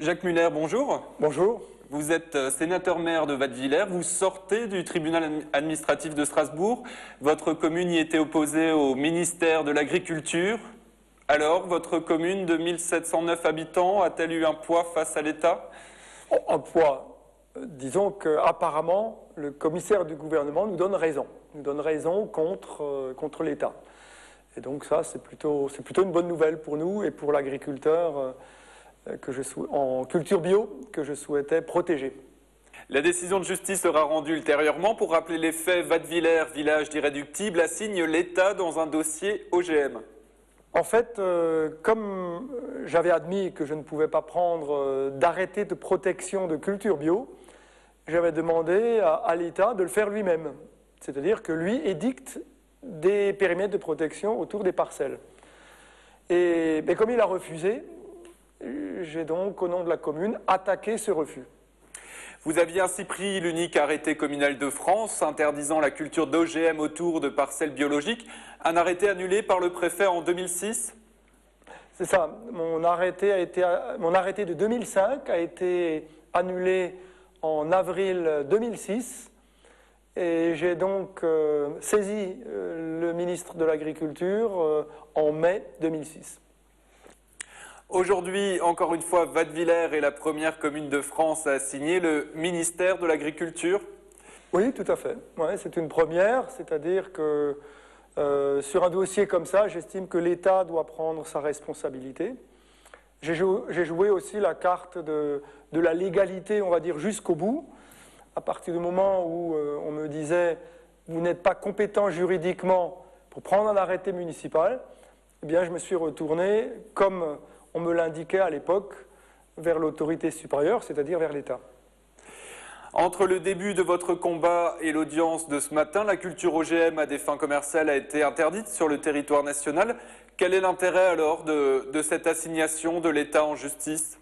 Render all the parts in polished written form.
Jacques Muller, bonjour. Bonjour. Vous êtes sénateur-maire de Wattwiller. Vous sortez du tribunal administratif de Strasbourg. Votre commune y était opposée au ministère de l'Agriculture. Alors, votre commune de 1709 habitants a-t-elle eu un poids face à l'État? Un poids. Disons qu'apparemment, le commissaire du gouvernement nous donne raison. Nous donne raison contre l'État. Et donc ça, c'est plutôt une bonne nouvelle pour nous et pour l'agriculteur en culture bio que je souhaitais protéger. La décision de justice sera rendue ultérieurement. Pour rappeler les faits, Wattwiller, village d'irréductibles, assigne l'État dans un dossier OGM. En fait, comme j'avais admis que je ne pouvais pas prendre d'arrêté de protection de culture bio, j'avais demandé à l'État de le faire lui-même. C'est-à-dire que lui édicte des périmètres de protection autour des parcelles. Mais comme il a refusé, j'ai donc, au nom de la commune, attaqué ce refus. Vous aviez ainsi pris l'unique arrêté communal de France interdisant la culture d'OGM autour de parcelles biologiques, un arrêté annulé par le préfet en 2006? C'est ça. Mon arrêté de 2005 a été annulé en avril 2006 et j'ai donc saisi le ministre de l'Agriculture en mai 2006. Aujourd'hui, encore une fois, Wattwiller est la première commune de France à signer le ministère de l'Agriculture. Oui, tout à fait. Ouais, c'est une première, c'est-à-dire que sur un dossier comme ça, j'estime que l'État doit prendre sa responsabilité. J'ai joué aussi la carte de la légalité, on va dire, jusqu'au bout. À partir du moment où on me disait « vous n'êtes pas compétent juridiquement pour prendre un arrêté municipal », eh bien, je me suis retourné, comme on me l'indiquait à l'époque, vers l'autorité supérieure, c'est-à-dire vers l'État. Entre le début de votre combat et l'audience de ce matin, la culture OGM à des fins commerciales a été interdite sur le territoire national. Quel est l'intérêt alors de cette assignation de l'État en justice?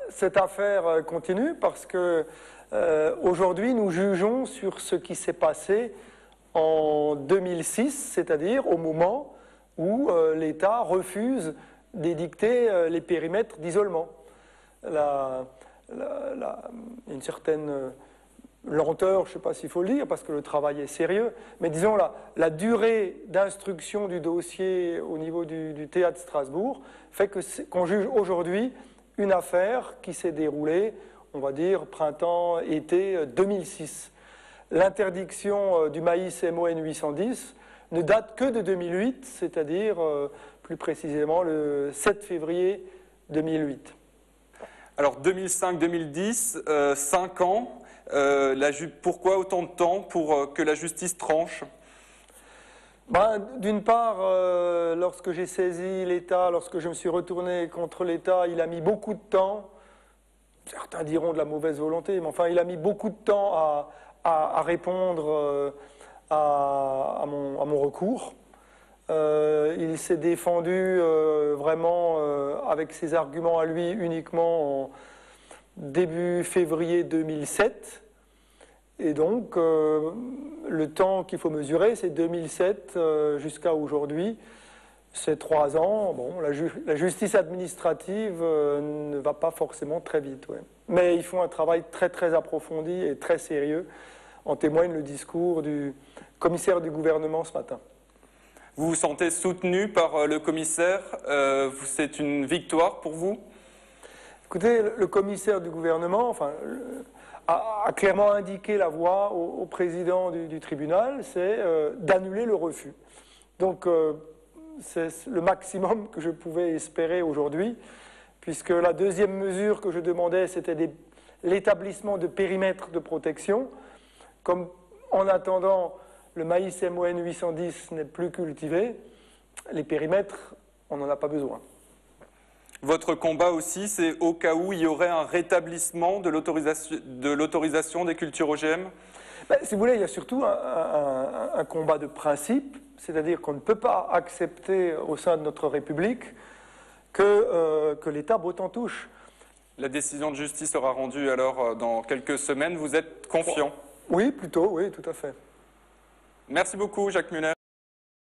Cette affaire continue parce que aujourd'hui nous jugeons sur ce qui s'est passé en 2006, c'est-à-dire au moment où l'État refuse d'édicter les périmètres d'isolement. Une certaine lenteur, je ne sais pas s'il faut le dire, parce que le travail est sérieux, mais disons la durée d'instruction du dossier au niveau du théâtre de Strasbourg fait qu'on juge aujourd'hui une affaire qui s'est déroulée, on va dire, printemps-été 2006. L'interdiction du maïs MON 810 ne date que de 2008, c'est-à-dire plus précisément le 7 février 2008. Alors 2005-2010, 5 ans, pourquoi autant de temps pour que la justice tranche? D'une part, lorsque j'ai saisi l'État, lorsque je me suis retourné contre l'État, il a mis beaucoup de temps, certains diront de la mauvaise volonté, mais enfin il a mis beaucoup de temps à répondre à mon recours. Il s'est défendu vraiment avec ses arguments à lui uniquement en début février 2007. Et donc, le temps qu'il faut mesurer, c'est 2007 jusqu'à aujourd'hui. C'est 3 ans. Bon, la justice administrative ne va pas forcément très vite. Ouais. Mais ils font un travail très très approfondi et très sérieux. En témoigne le discours du commissaire du gouvernement ce matin. Vous vous sentez soutenu par le commissaire? C'est une victoire pour vous? Écoutez, le commissaire du gouvernement a clairement indiqué la voie au président du tribunal, c'est d'annuler le refus. Donc c'est le maximum que je pouvais espérer aujourd'hui, puisque la deuxième mesure que je demandais, c'était l'établissement de périmètres de protection. Comme en attendant, le maïs MON 810 n'est plus cultivé, les périmètres, on n'en a pas besoin. Votre combat aussi, c'est au cas où il y aurait un rétablissement de l'autorisation des cultures OGM? Si vous voulez, il y a surtout un combat de principe, c'est-à-dire qu'on ne peut pas accepter au sein de notre République que l'État botte en touche. La décision de justice sera rendue alors dans quelques semaines. Vous êtes confiant? Oui, plutôt, oui, tout à fait. Merci beaucoup, Jacques Muller.